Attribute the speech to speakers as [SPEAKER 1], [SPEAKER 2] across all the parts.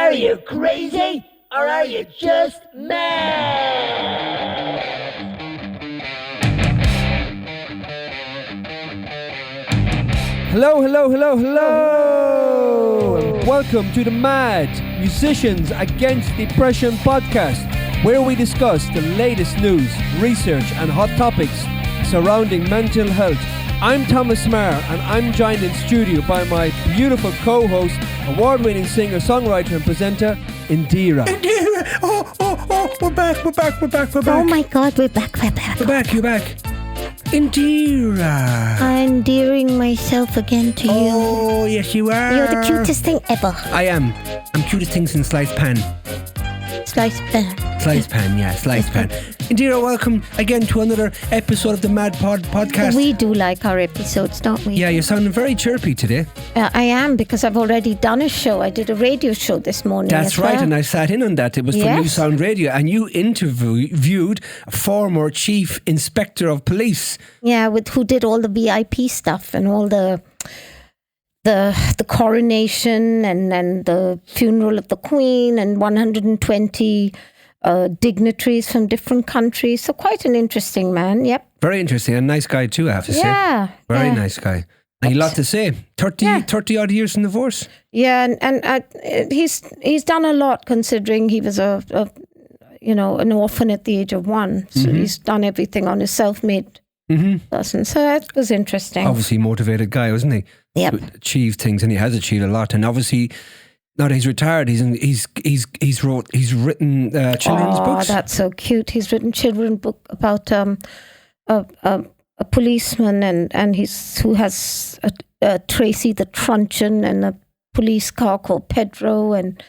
[SPEAKER 1] Are you crazy? Or are you just mad?
[SPEAKER 2] Hello. And welcome to the Mad Musicians Against Depression podcast, where we discuss the latest news, research and hot topics surrounding mental health. I'm Thomas Maher, and I'm joined in studio by my beautiful co-host, award-winning singer, songwriter and presenter, Indiraa.
[SPEAKER 3] Indiraa! Oh, we're back.
[SPEAKER 4] Oh my God, we're back.
[SPEAKER 3] You're back. Indiraa.
[SPEAKER 4] I'm endearing myself again to you.
[SPEAKER 3] Oh, yes you are.
[SPEAKER 4] You're the cutest thing ever.
[SPEAKER 3] I am. I'm cutest thing since sliced pan.
[SPEAKER 4] Sliced pan.
[SPEAKER 3] Sliced pan. Indiraa, welcome again to another episode of the Mad podcast.
[SPEAKER 4] We do like our episodes, don't we?
[SPEAKER 3] Yeah, you're sounding very chirpy today.
[SPEAKER 4] I am, because I've already done a show. I did a radio show this morning.
[SPEAKER 3] That's right,
[SPEAKER 4] well.
[SPEAKER 3] and I sat in on that. It was for New Sound Radio, and you interviewed a former chief inspector of police.
[SPEAKER 4] Yeah, who did all the VIP stuff and all the coronation and the funeral of the Queen and 120 dignitaries from different countries. So quite an interesting man. Yep.
[SPEAKER 3] Very interesting. And nice guy too, I have to say.
[SPEAKER 4] Yeah.
[SPEAKER 3] Very nice guy. And a lot to say. 30 odd years in the force.
[SPEAKER 4] Yeah, and he's done a lot, considering he was an orphan at the age of 1. So he's done everything on his self-made person. So that was interesting.
[SPEAKER 3] Obviously motivated guy, wasn't he?
[SPEAKER 4] Yep.
[SPEAKER 3] To achieve things, and he has achieved a lot. And obviously, now that he's retired, he's written children's books.
[SPEAKER 4] Oh, that's so cute. He's written children's book about a policeman and who has a Tracy the Truncheon and a police car called Pedro, and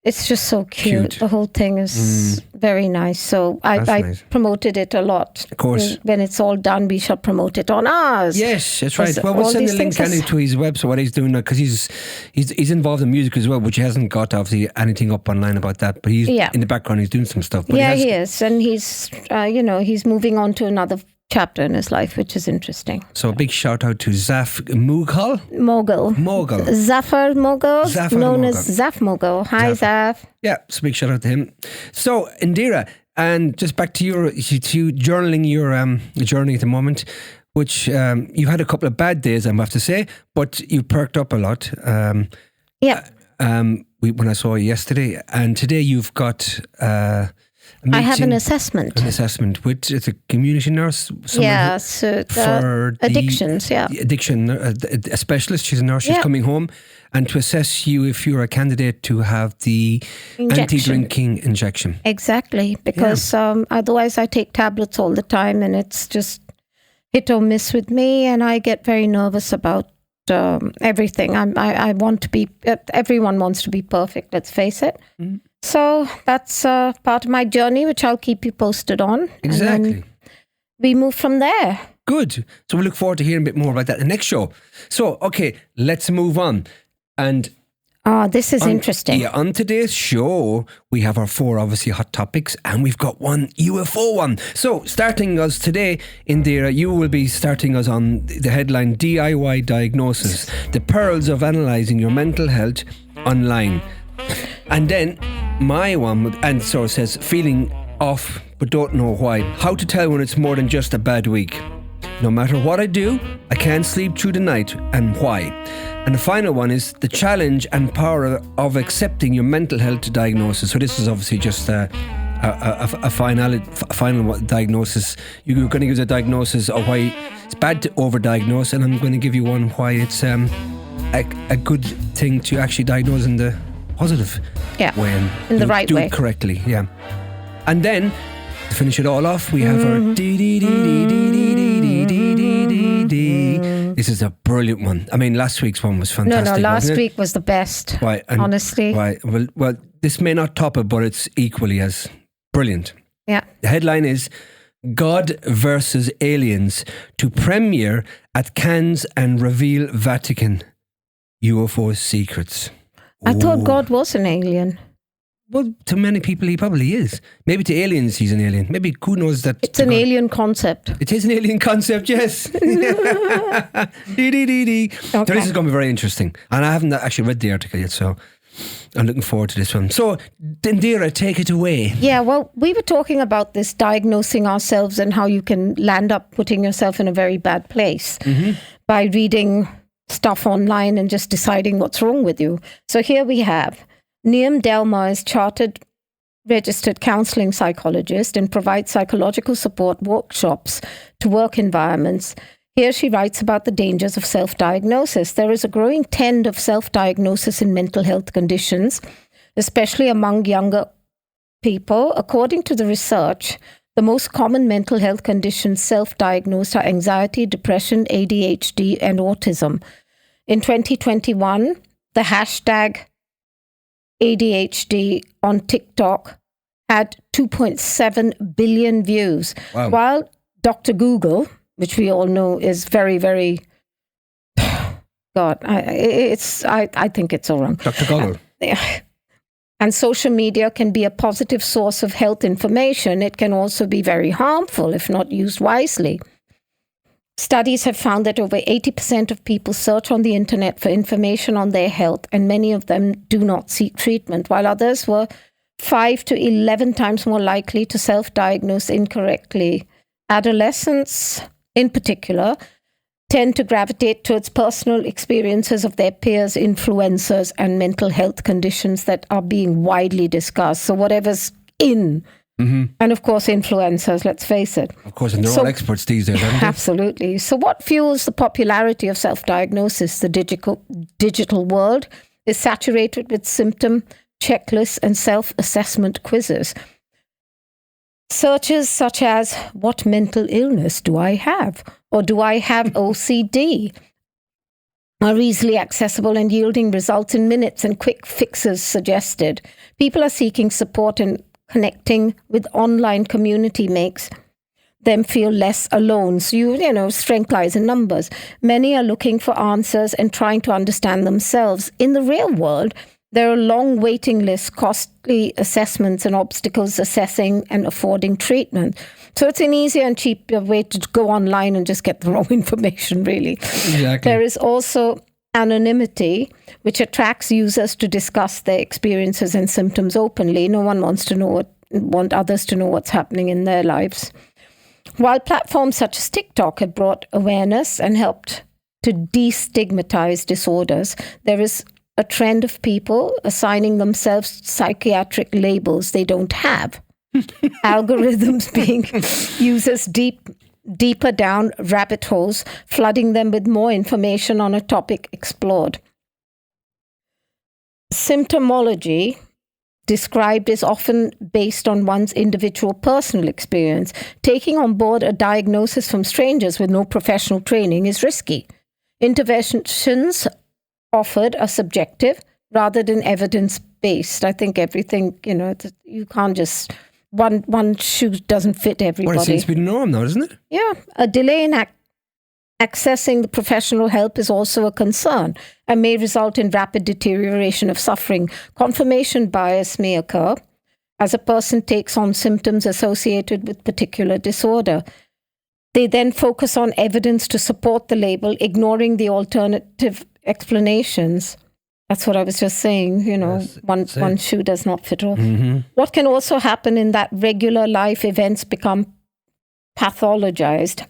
[SPEAKER 4] it's just so cute. The whole thing is very nice. So I
[SPEAKER 3] nice.
[SPEAKER 4] Promoted it a lot.
[SPEAKER 3] Of course.
[SPEAKER 4] When it's all done, we shall promote it on ours.
[SPEAKER 3] Yes, that's right. Well, we'll send the link to his website, what he's doing now, because he's involved in music as well, which he hasn't got obviously anything up online about that. But he's in the background, he's doing some stuff. But
[SPEAKER 4] he is, and he's he's moving on to another chapter in his life, which is interesting.
[SPEAKER 3] So a big shout out to Zaf Mogul.
[SPEAKER 4] Zafar Mogul, known as Zaf Mogul. Hi, Zaf.
[SPEAKER 3] Yeah, so big shout out to him. So Indiraa, and just back to to journaling your journey at the moment, which you've had a couple of bad days, I have to say, but you perked up a lot. When I saw you yesterday, and today you've got.
[SPEAKER 4] I have an assessment.
[SPEAKER 3] An assessment with a community nurse.
[SPEAKER 4] For addictions. Yeah,
[SPEAKER 3] addiction. A specialist. She's a nurse. She's coming home, and to assess you if you're a candidate to have the anti-drinking injection.
[SPEAKER 4] Exactly, because otherwise I take tablets all the time, and it's just hit or miss with me, and I get very nervous about everything. I want to be. Everyone wants to be perfect. Let's face it. Mm-hmm. So that's part of my journey, which I'll keep you posted on.
[SPEAKER 3] Exactly.
[SPEAKER 4] And then we move from there.
[SPEAKER 3] Good. So we look forward to hearing a bit more about that in the next show. So, okay, let's move on. And
[SPEAKER 4] this is interesting.
[SPEAKER 3] Yeah, on today's show, we have our 4 obviously hot topics, and we've got one UFO one. So, starting us today, Indiraa, you will be starting us on the headline DIY Diagnosis, the perils of analysing your mental health online. And then my one, and so it says, feeling off but don't know why. How to tell when it's more than just a bad week. No matter what I do, I can't sleep through the night, and why. And the final one is the challenge and power of accepting your mental health diagnosis. So this is obviously just a final diagnosis. You're going to give a diagnosis of why it's bad to overdiagnose, and I'm going to give you one why it's a good thing to actually diagnose in the positive way, and
[SPEAKER 4] in the right
[SPEAKER 3] do
[SPEAKER 4] way.
[SPEAKER 3] It correctly, And then to finish it all off, we have our This is a brilliant one. I mean, last week's one was fantastic.
[SPEAKER 4] No, last week was the best.
[SPEAKER 3] Right,
[SPEAKER 4] honestly.
[SPEAKER 3] Right. Well, this may not top it, but it's equally as brilliant.
[SPEAKER 4] Yeah.
[SPEAKER 3] The headline is God versus Aliens to premiere at Cannes and reveal Vatican UFO secrets.
[SPEAKER 4] I thought God was an alien.
[SPEAKER 3] Well, to many people, he probably is. Maybe to aliens, he's an alien. Maybe who knows that?
[SPEAKER 4] It's an alien concept.
[SPEAKER 3] It is an alien concept, yes. So this is going to be very interesting. And I haven't actually read the article yet, so I'm looking forward to this one. So, Indira, take it away.
[SPEAKER 4] Yeah, well, we were talking about this diagnosing ourselves and how you can land up putting yourself in a very bad place by reading stuff online and just deciding what's wrong with you. So here we have Neam Delmar is chartered registered counseling psychologist and provides psychological support workshops to work environments. Here she writes about the dangers of self-diagnosis. There is a growing trend of self-diagnosis in mental health conditions, especially among younger people. According to the research, the most common mental health conditions self-diagnosed are anxiety, depression, ADHD, and autism. In 2021, the hashtag ADHD on TikTok had 2.7 billion views, while Dr. Google, which we all know is very, very, God, I think it's all wrong.
[SPEAKER 3] Dr. Google.
[SPEAKER 4] And social media can be a positive source of health information. It can also be very harmful if not used wisely. Studies have found that over 80% of people search on the internet for information on their health, and many of them do not seek treatment, while others were 5 to 11 times more likely to self-diagnose incorrectly. Adolescents, in particular, tend to gravitate towards personal experiences of their peers, influencers, and mental health conditions that are being widely discussed. So whatever's in. And of course, influencers, let's face it.
[SPEAKER 3] Of course, and they're all experts these days, aren't they?
[SPEAKER 4] Absolutely. So what fuels the popularity of self-diagnosis? The digital world is saturated with symptom checklists and self-assessment quizzes. Searches such as, what mental illness do I have? Or do I have OCD? Are easily accessible and yielding results in minutes and quick fixes suggested. People are seeking support, and connecting with online community makes them feel less alone. So, you know, strength lies in numbers. Many are looking for answers and trying to understand themselves. In the real world, there are long waiting lists, costly assessments, and obstacles assessing and affording treatment. So it's an easier and cheaper way to go online and just get the wrong information, really.
[SPEAKER 3] Exactly.
[SPEAKER 4] There is also anonymity, which attracts users to discuss their experiences and symptoms openly. No one want others to know what's happening in their lives. While platforms such as TikTok have brought awareness and helped to destigmatize disorders, there is a trend of people assigning themselves psychiatric labels they don't have. Algorithms being users deeper down rabbit holes, flooding them with more information on a topic explored. Symptomology described is often based on one's individual personal experience. Taking on board a diagnosis from strangers with no professional training is risky. Interventions offered are subjective rather than evidence-based. I think everything, you know, you can't just... One shoe doesn't fit everybody.
[SPEAKER 3] Well, it seems to be the norm now, doesn't it?
[SPEAKER 4] Yeah. A delay in accessing the professional help is also a concern and may result in rapid deterioration of suffering. Confirmation bias may occur as a person takes on symptoms associated with particular disorder. They then focus on evidence to support the label, ignoring the alternative explanations. That's what I was just saying, you know,
[SPEAKER 3] Yes,
[SPEAKER 4] one shoe does not fit all. What can also happen in that regular life events become pathologized.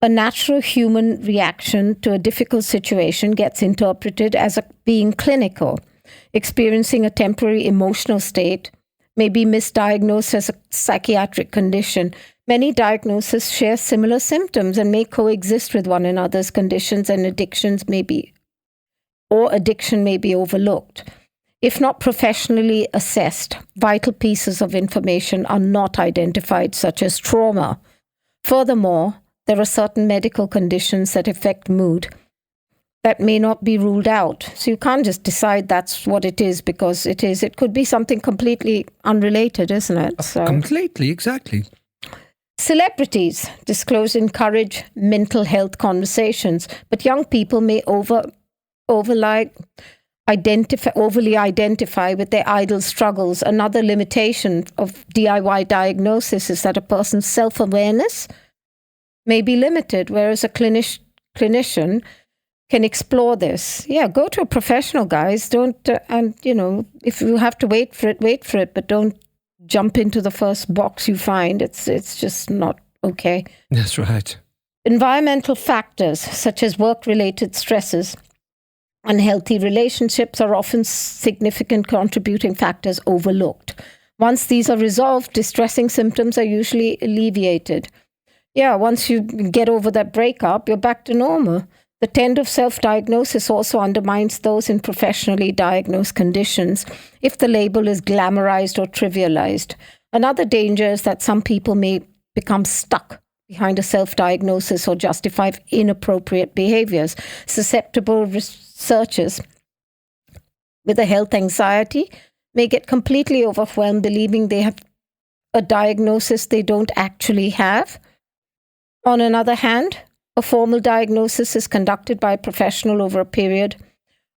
[SPEAKER 4] A natural human reaction to a difficult situation gets interpreted as being clinical. Experiencing a temporary emotional state may be misdiagnosed as a psychiatric condition. Many diagnoses share similar symptoms and may coexist with one another's conditions, and addiction may be overlooked. If not professionally assessed, vital pieces of information are not identified, such as trauma. Furthermore, there are certain medical conditions that affect mood that may not be ruled out. So you can't just decide that's what it is because it is. It could be something completely unrelated, isn't it? So.
[SPEAKER 3] Completely, exactly.
[SPEAKER 4] Celebrities disclose encourage mental health conversations, but young people may overly identify with their idol struggles. Another limitation of DIY diagnosis is that a person's self-awareness may be limited, whereas a clinician can explore this. Yeah, go to a professional, guys. Don't, and if you have to wait for it, but don't jump into the first box you find. It's just not okay.
[SPEAKER 3] That's right.
[SPEAKER 4] Environmental factors such as work-related stresses, unhealthy relationships are often significant contributing factors overlooked. Once these are resolved, distressing symptoms are usually alleviated. Yeah, once you get over that breakup, you're back to normal. The trend of self-diagnosis also undermines those in professionally diagnosed conditions if the label is glamorized or trivialized. Another danger is that some people may become stuck behind a self-diagnosis or justify inappropriate behaviors. Susceptible researchers with a health anxiety may get completely overwhelmed believing they have a diagnosis they don't actually have. On another hand, a formal diagnosis is conducted by a professional over a period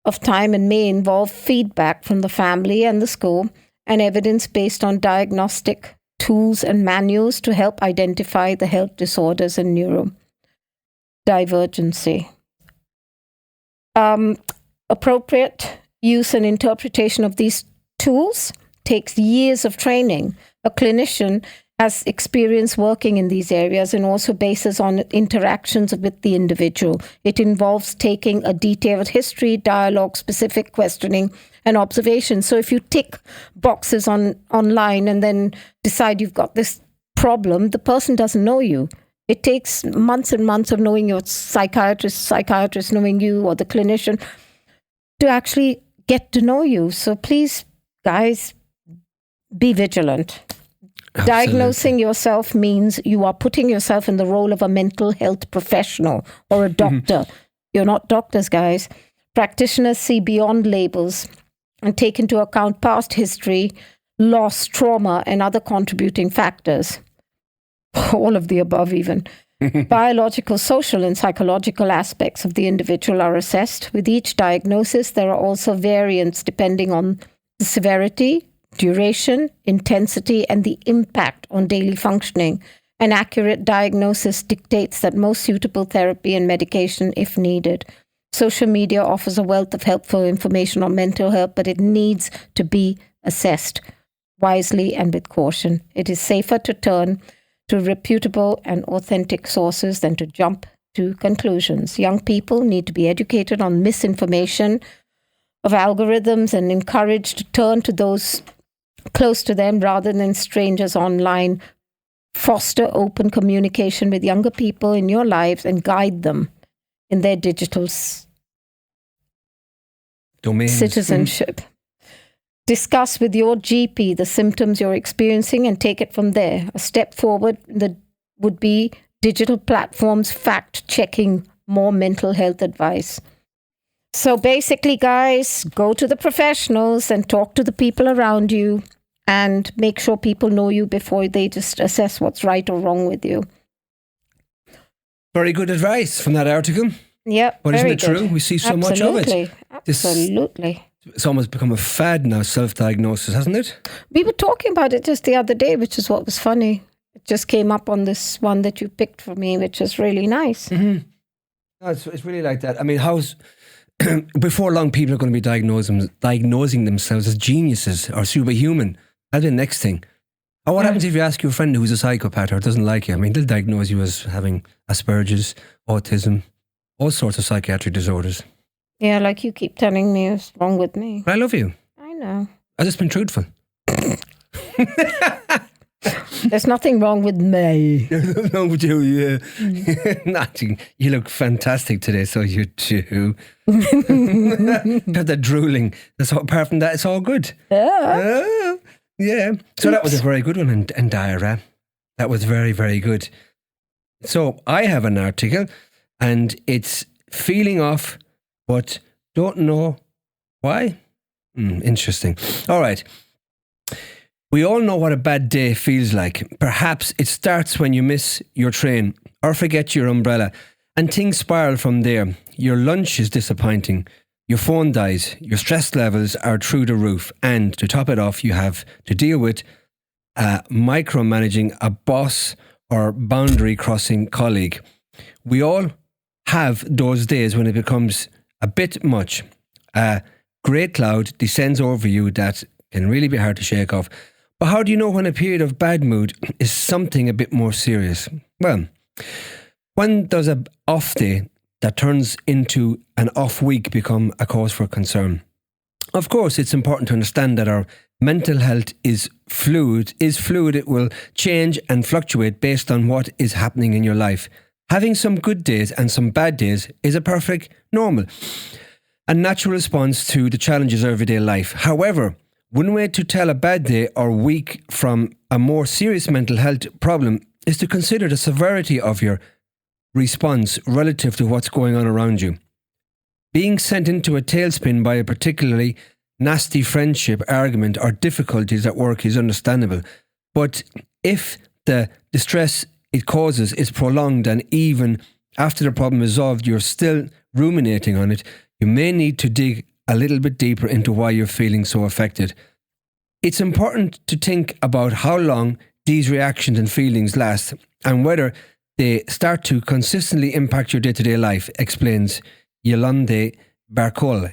[SPEAKER 4] of time and may involve feedback from the family and the school and evidence based on diagnostic tools and manuals to help identify the health disorders and neurodivergency. Appropriate use and interpretation of these tools takes years of training. A clinician has experience working in these areas and also bases on interactions with the individual. It involves taking a detailed history, dialogue, specific questioning, and observation. So if you tick boxes online and then decide you've got this problem, the person doesn't know you. It takes months and months of knowing your psychiatrist knowing you, or the clinician, to actually get to know you. So please, guys, be vigilant. Absolutely. Diagnosing yourself means you are putting yourself in the role of a mental health professional or a doctor. You're not doctors, guys. Practitioners see beyond labels and take into account past history, loss, trauma, and other contributing factors. All of the above, even. Biological, social, and psychological aspects of the individual are assessed. With each diagnosis, there are also variants depending on the severity, duration, intensity, and the impact on daily functioning. An accurate diagnosis dictates that most suitable therapy and medication if needed. Social media offers a wealth of helpful information on mental health, but it needs to be assessed wisely and with caution. It is safer to turn to reputable and authentic sources than to jump to conclusions. Young people need to be educated on misinformation of algorithms and encouraged to turn to those close to them rather than strangers online. Foster open communication with younger people in your lives and guide them in their digital citizenship. Discuss with your GP the symptoms you're experiencing and take it from there. A step forward would be digital platforms fact-checking more mental health advice. So basically, guys, go to the professionals and talk to the people around you and make sure people know you before they just assess what's right or wrong with you.
[SPEAKER 3] Very good advice from that article.
[SPEAKER 4] Yep,
[SPEAKER 3] but isn't it true? We see so much of it.
[SPEAKER 4] Absolutely.
[SPEAKER 3] It's almost become a fad now, self-diagnosis, hasn't it?
[SPEAKER 4] We were talking about it just the other day, which is what was funny. It just came up on this one that you picked for me, which is really nice.
[SPEAKER 3] Mm-hmm. No, it's really like that. I mean, before long, people are going to be diagnosing themselves as geniuses or superhuman. That'll be the next thing. Or what happens if you ask your friend who's a psychopath or doesn't like you? I mean, they'll diagnose you as having Asperger's, autism, all sorts of psychiatric disorders.
[SPEAKER 4] Yeah, like you keep telling me what's wrong with me.
[SPEAKER 3] I love you.
[SPEAKER 4] I know.
[SPEAKER 3] I've just been truthful.
[SPEAKER 4] There's nothing wrong with me.
[SPEAKER 3] There's nothing wrong with you, yeah. Nothing. You look fantastic today, so you do. Got that drooling. Apart from that, it's all good.
[SPEAKER 4] Yeah.
[SPEAKER 3] Yeah. So that was a very good one, Indiraa. That was very, very good. So I have an article, and it's feeling off, but don't know why. Interesting. All right. We all know what a bad day feels like. Perhaps it starts when you miss your train or forget your umbrella, and things spiral from there. Your lunch is disappointing. Your phone dies. Your stress levels are through the roof. And to top it off, you have to deal with micromanaging a boss or boundary crossing colleague. We all have those days when it becomes a bit much. A grey cloud descends over you that can really be hard to shake off. But how do you know when a period of bad mood is something a bit more serious? Well, when does an off day that turns into an off week become a cause for concern? Of course, it's important to understand that our mental health is fluid. It will change and fluctuate based on what is happening in your life. Having some good days and some bad days is a perfect normal, a natural response to the challenges of everyday life. However, one way to tell a bad day or week from a more serious mental health problem is to consider the severity of your response relative to what's going on around you. Being sent into a tailspin by a particularly nasty friendship, argument, or difficulties at work is understandable. But if the distress it causes is prolonged and even after the problem is solved, you're still ruminating on it, you may need to dig a little bit deeper into why you're feeling so affected. It's important to think about how long these reactions and feelings last and whether they start to consistently impact your day-to-day life, explains Yolande Barcol,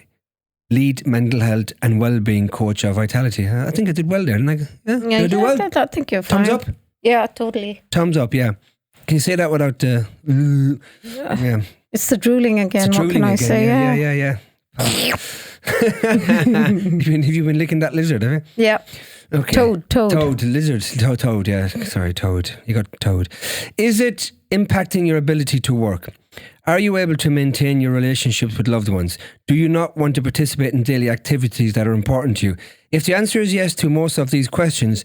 [SPEAKER 3] lead mental health and well-being coach of Vitality. I think I did well there, didn't I? Yeah, did I do well?
[SPEAKER 4] I think you're fine.
[SPEAKER 3] Thumbs up?
[SPEAKER 4] Yeah, totally.
[SPEAKER 3] Thumbs up, yeah. Can you say that without the... yeah.
[SPEAKER 4] It's the drooling again,
[SPEAKER 3] It's
[SPEAKER 4] what can I
[SPEAKER 3] again.
[SPEAKER 4] say?
[SPEAKER 3] Yeah. Have you been licking that lizard, have you?
[SPEAKER 4] Yeah.
[SPEAKER 3] Okay.
[SPEAKER 4] Toad.
[SPEAKER 3] Lizard. Toad, yeah. Sorry, toad. You got toad. Is it impacting your ability to work? Are you able to maintain your relationships with loved ones? Do you not want to participate in daily activities that are important to you? If the answer is yes to most of these questions,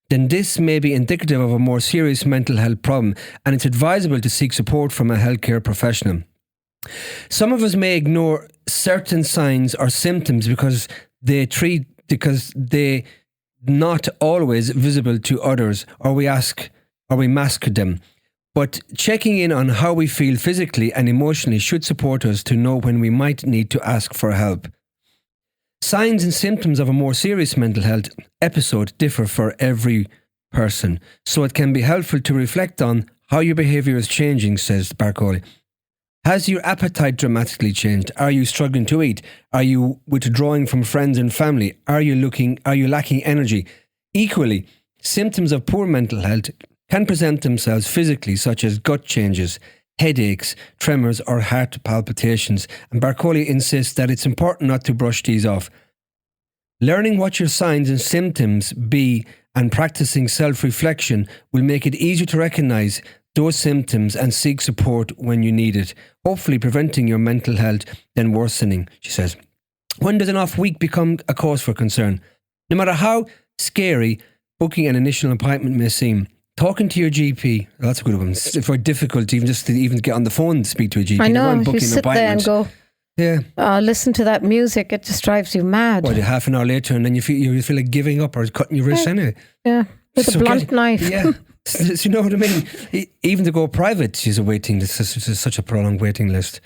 [SPEAKER 3] then this may be indicative of a more serious mental health problem, and it's advisable to seek support from a healthcare professional. Some of us may ignore certain signs or symptoms because they not always visible to others, or we mask them. But checking in on how we feel physically and emotionally should support us to know when we might need to ask for help. Signs and symptoms of a more serious mental health episode differ for every person, so it can be helpful to reflect on how your behaviour is changing, says Barcoli. Has your appetite dramatically changed? Are you struggling to eat? Are you withdrawing from friends and family? Are you lacking energy? Equally, symptoms of poor mental health can present themselves physically, such as gut changes, headaches, tremors, or heart palpitations, and Barcoli insists that it's important not to brush these off. Learning what your signs and symptoms be and practicing self-reflection will make it easier to recognise those symptoms and seek support when you need it, hopefully preventing your mental health then worsening, she says. When does an off week become a cause for concern? No matter how scary booking an initial appointment may seem, talking to your GP, that's a good one. It's very difficult even just to even get on the phone to speak to a GP.
[SPEAKER 4] I know, you sit there and go, listen to that music, it just drives you mad.
[SPEAKER 3] Well, half an hour later and then you feel like giving up or cutting your wrist anyway.
[SPEAKER 4] Yeah, with a blunt knife.
[SPEAKER 3] Yeah. You know what I mean? Even to go private, she's a waiting list. It's such a prolonged waiting list.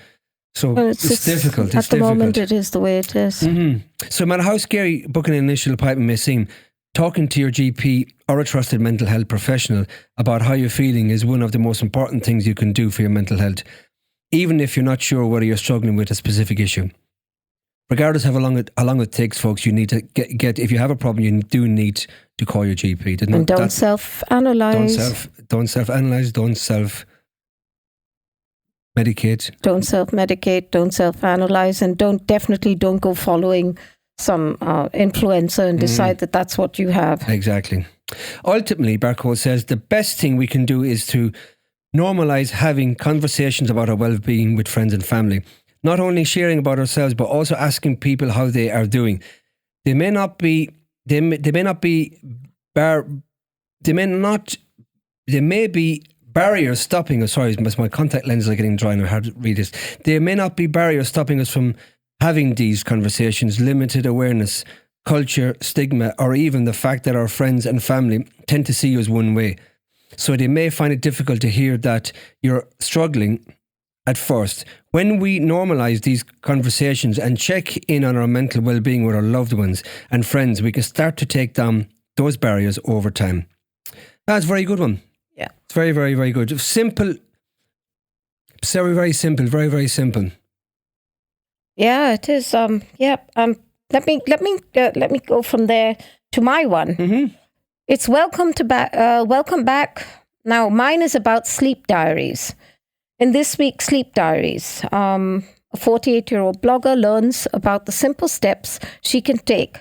[SPEAKER 3] So it's difficult.
[SPEAKER 4] At the moment, it is the way it is.
[SPEAKER 3] Mm-hmm. So no matter how scary booking an initial appointment may seem, talking to your GP or a trusted mental health professional about how you're feeling is one of the most important things you can do for your mental health, even if you're not sure whether you're struggling with a specific issue. Regardless of how long it takes, folks, you need to get if you have a problem, you do need to call your GP.
[SPEAKER 4] And don't self-analyse.
[SPEAKER 3] Don't self-analyse. Don't self-medicate.
[SPEAKER 4] Don't self-medicate. Don't self-analyse. And definitely don't go following some influencer and decide that that's what you have.
[SPEAKER 3] Exactly. Ultimately, Barcode says the best thing we can do is to normalise having conversations about our well-being with friends and family. Not only sharing about ourselves, but also asking people how they are doing. There may be barriers stopping us. Sorry, my contact lenses are getting dry and I hard to read this. There may not be barriers stopping us from having these conversations. Limited awareness, culture, stigma, or even the fact that our friends and family tend to see you as one way. So they may find it difficult to hear that you're struggling at first. When we normalise these conversations and check in on our mental well-being with our loved ones and friends, we can start to take down those barriers over time. That's a very good one.
[SPEAKER 4] Yeah.
[SPEAKER 3] It's very, very, very good. Simple Very, very simple. Very, very simple.
[SPEAKER 4] Yeah, it is. Let me go from there to my one.
[SPEAKER 3] Mm-hmm.
[SPEAKER 4] It's welcome back. Now, mine is about sleep diaries. In this week's sleep diaries, a 48-year-old blogger learns about the simple steps she can take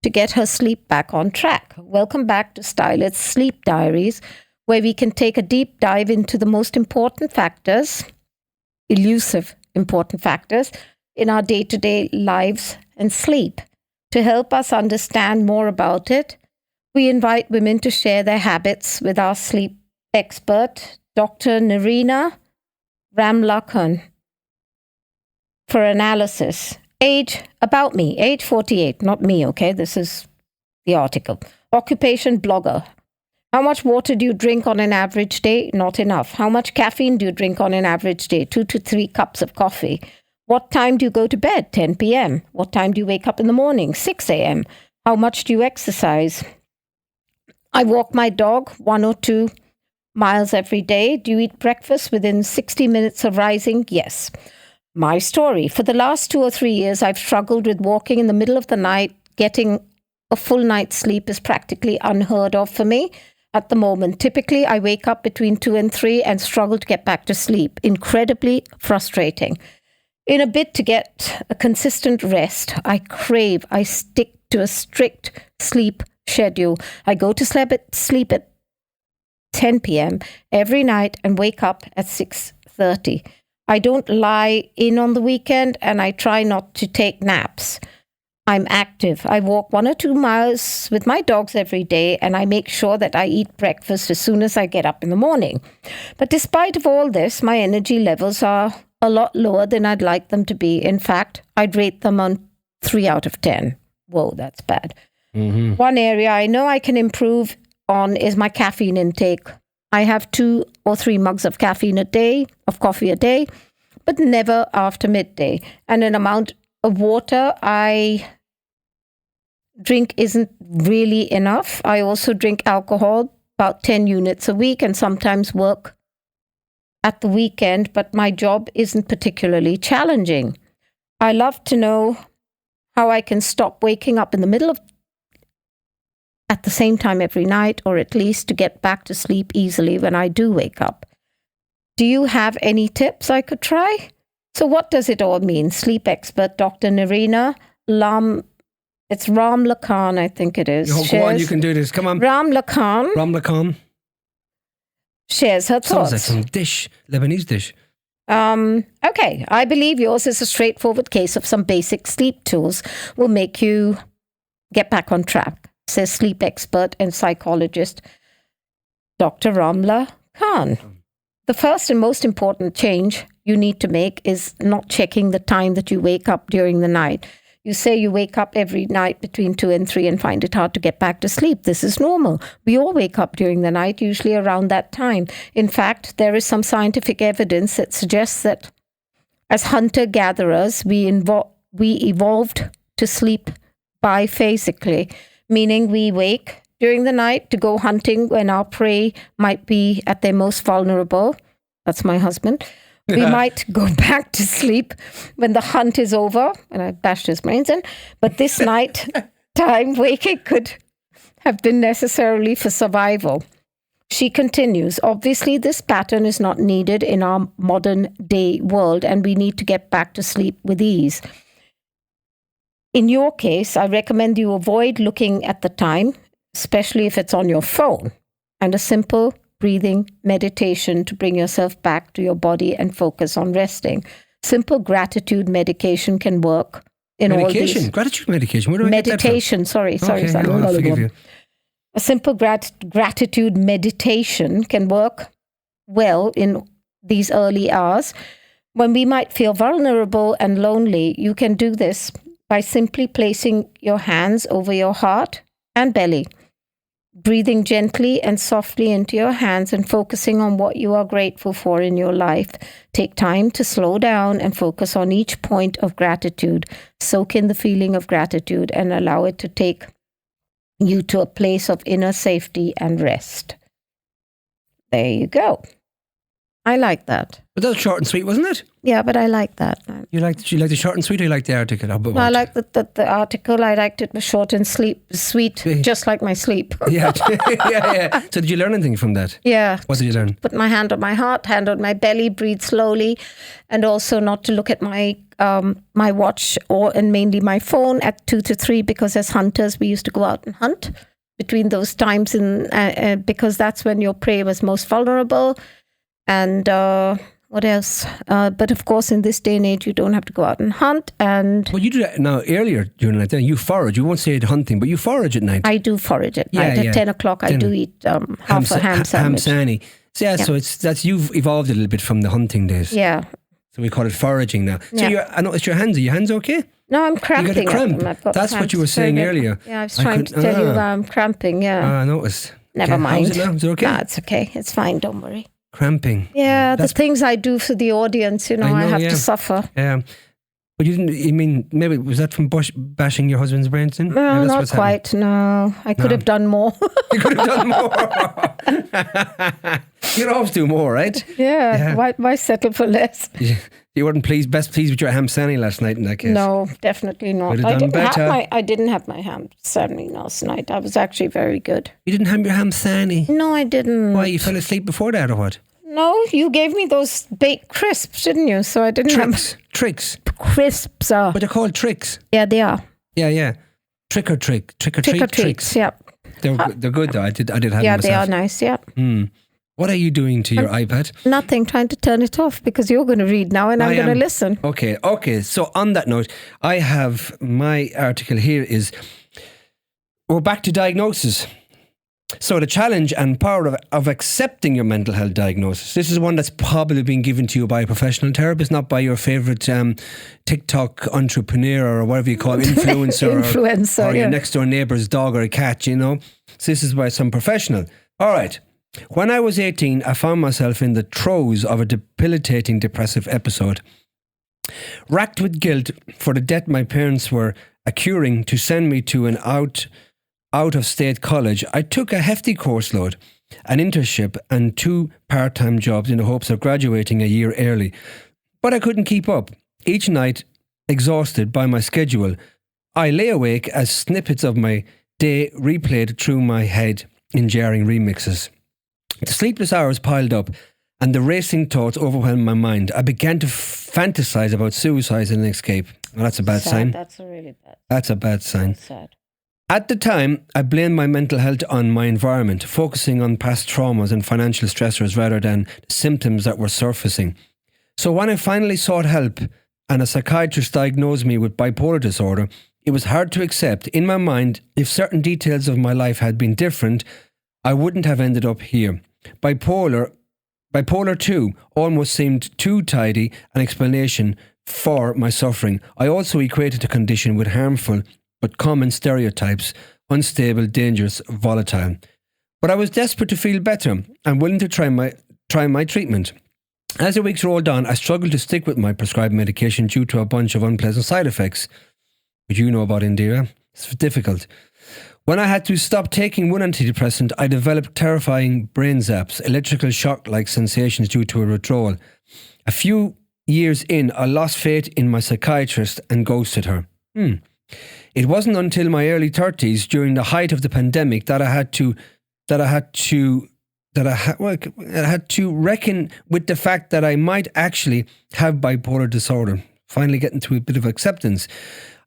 [SPEAKER 4] to get her sleep back on track. Welcome back to Stylett's Sleep Diaries, where we can take a deep dive into the most important factors, elusive important factors, in our day-to-day lives and sleep. To help us understand more about it, we invite women to share their habits with our sleep expert, Dr. Nirina Ramlakhan, for analysis. Age 48, not me, okay? This is the article. Occupation, blogger. How much water do you drink on an average day? Not enough. How much caffeine do you drink on an average day? 2 to 3 cups of coffee. What time do you go to bed? 10 p.m. What time do you wake up in the morning? 6 a.m. How much do you exercise? I walk my dog 1 or 2 miles every day. Do you eat breakfast within 60 minutes of rising? Yes. My story. For the last 2 or 3 years, I've struggled with walking in the middle of the night. Getting a full night's sleep is practically unheard of for me at the moment. Typically, I wake up between 2 and 3 and struggle to get back to sleep. Incredibly frustrating. In a bid to get a consistent rest, I stick to a strict sleep schedule. I go to sleep at 10 p.m. every night and wake up at 6:30. I don't lie in on the weekend, and I try not to take naps. I'm active. I walk 1 or 2 miles with my dogs every day, and I make sure that I eat breakfast as soon as I get up in the morning. But despite of all this, my energy levels are a lot lower than I'd like them to be. In fact, I'd rate them on 3 out of 10. Whoa, that's bad. Mm-hmm. One area I know I can improve on is my caffeine intake. I have 2 or 3 mugs of coffee a day, but never after midday. And an amount of water I drink isn't really enough. I also drink alcohol, about 10 units a week, and sometimes work at the weekend, but my job isn't particularly challenging. I love to know how I can stop waking up in the middle of at the same time every night, or at least to get back to sleep easily when I do wake up. Do you have any tips I could try? So what does it all mean? Sleep expert Dr. Nirina Ramlakhan, I think it is.
[SPEAKER 3] Oh, go on, you can do this. Come on.
[SPEAKER 4] Ramlakhan shares her thoughts.
[SPEAKER 3] Sounds like some dish, Lebanese dish.
[SPEAKER 4] Okay, I believe yours is a straightforward case of some basic sleep tools will make you get back on track, says sleep expert and psychologist Dr. Ramla Khan. The first and most important change you need to make is not checking the time that you wake up during the night. You say you wake up every night between 2 and 3 and find it hard to get back to sleep. This is normal. We all wake up during the night, usually around that time. In fact, there is some scientific evidence that suggests that as hunter-gatherers, we evolved to sleep biphasically, meaning we wake during the night to go hunting when our prey might be at their most vulnerable. That's my husband. We might go back to sleep when the hunt is over, and I bashed his brains in. But this night time waking could have been necessarily for survival. She continues, obviously this pattern is not needed in our modern day world, and we need to get back to sleep with ease. In your case, I recommend you avoid looking at the time, especially if it's on your phone, and a simple breathing meditation to bring yourself back to your body and focus on resting. Simple gratitude medication can work in all these.
[SPEAKER 3] Gratitude medication? Where do I
[SPEAKER 4] meditation,
[SPEAKER 3] get that from?
[SPEAKER 4] sorry.
[SPEAKER 3] I'll forgive you.
[SPEAKER 4] A simple gratitude meditation can work well in these early hours. When we might feel vulnerable and lonely, you can do this by simply placing your hands over your heart and belly, breathing gently and softly into your hands and focusing on what you are grateful for in your life. Take time to slow down and focus on each point of gratitude. Soak in the feeling of gratitude and allow it to take you to a place of inner safety and rest. There you go. I like that.
[SPEAKER 3] But that was short and sweet, wasn't it?
[SPEAKER 4] Yeah, but I like that.
[SPEAKER 3] You like the short and sweet, or you like the article?
[SPEAKER 4] No, I like the article. I liked it was short and sweet, just like my sleep.
[SPEAKER 3] Yeah. Yeah. So did you learn anything from that?
[SPEAKER 4] Yeah.
[SPEAKER 3] What did you learn?
[SPEAKER 4] Put my hand on my heart, hand on my belly, breathe slowly, and also not to look at my my watch and mainly my phone at 2 to 3, because as hunters we used to go out and hunt between those times, because that's when your prey was most vulnerable. And what else? But of course, in this day and age, you don't have to go out and hunt. And
[SPEAKER 3] well, you do that now. Earlier during the night, then you forage. You won't say it hunting, but you forage at night.
[SPEAKER 4] I do forage at night. At 10 o'clock, I do eat half a ham sandwich.
[SPEAKER 3] Ham sani. So you've evolved a little bit from the hunting days.
[SPEAKER 4] Yeah.
[SPEAKER 3] So we call it foraging now. So I noticed your hands. Are your hands okay?
[SPEAKER 4] No, I'm cramping.
[SPEAKER 3] You got a cramp. That's what you were saying earlier.
[SPEAKER 4] Yeah, I was trying to tell you I'm cramping. Yeah.
[SPEAKER 3] I noticed.
[SPEAKER 4] Never mind.
[SPEAKER 3] How's it now? Is it okay?
[SPEAKER 4] No, it's okay. It's fine. Don't worry.
[SPEAKER 3] Cramping.
[SPEAKER 4] Yeah, the things I do for the audience, I have to suffer.
[SPEAKER 3] Yeah. But maybe was that from bashing your husband's brains in?
[SPEAKER 4] No, not quite. No, I could have done more.
[SPEAKER 3] You could have done more. You'd always do more, right?
[SPEAKER 4] Yeah. Why settle for less?
[SPEAKER 3] You weren't best pleased with your ham sani last night in that case.
[SPEAKER 4] No, definitely not.
[SPEAKER 3] Would have done better.
[SPEAKER 4] I didn't have my ham sani last night. I was actually very good.
[SPEAKER 3] You didn't have your ham sani?
[SPEAKER 4] No, I didn't.
[SPEAKER 3] Why, you fell asleep before that or what?
[SPEAKER 4] No, you gave me those baked crisps, didn't you? So I didn't have...
[SPEAKER 3] Tricks?
[SPEAKER 4] Crisps.
[SPEAKER 3] But they're called tricks.
[SPEAKER 4] Yeah, they are.
[SPEAKER 3] Yeah. Trick or treat tricks.
[SPEAKER 4] Yeah.
[SPEAKER 3] They're good though. I did have them myself.
[SPEAKER 4] Yeah, they are nice, yeah.
[SPEAKER 3] What are you doing to your iPad?
[SPEAKER 4] Nothing, trying to turn it off because you're going to read now and I'm going to listen.
[SPEAKER 3] Okay. So on that note, I have my article here we're back to diagnosis. So the challenge and power of accepting your mental health diagnosis. This is one that's probably been given to you by a professional therapist, not by your favourite TikTok entrepreneur or whatever you call it, influencer or your next door neighbour's dog or a cat, So this is by some professional. All right. When I was 18, I found myself in the throes of a debilitating depressive episode. Racked with guilt for the debt my parents were accruing to send me to an out-of-state college, I took a hefty course load, an internship and 2 part-time jobs in the hopes of graduating a year early. But I couldn't keep up. Each night, exhausted by my schedule, I lay awake as snippets of my day replayed through my head in jarring remixes. The sleepless hours piled up and the racing thoughts overwhelmed my mind. I began to fantasize about suicide and escape. Well, that's a bad sign.
[SPEAKER 4] That's a really bad.
[SPEAKER 3] That's a bad sign.
[SPEAKER 4] That's sad.
[SPEAKER 3] At the time, I blamed my mental health on my environment, focusing on past traumas and financial stressors rather than the symptoms that were surfacing. So when I finally sought help and a psychiatrist diagnosed me with bipolar disorder, it was hard to accept. In my mind, if certain details of my life had been different, I wouldn't have ended up here. Bipolar 2 almost seemed too tidy an explanation for my suffering. I also equated the condition with harmful but common stereotypes: unstable, dangerous, volatile. But I was desperate to feel better and willing to try my treatment. As the weeks rolled on, I struggled to stick with my prescribed medication due to a bunch of unpleasant side effects, which you know about, Indiraa. It's difficult. When I had to stop taking one antidepressant, I developed terrifying brain zaps, electrical shock-like sensations due to a withdrawal. A few years in, I lost faith in my psychiatrist and ghosted her. It wasn't until my early 30s, during the height of the pandemic, that I had to reckon with the fact that I might actually have bipolar disorder. Finally getting to a bit of acceptance.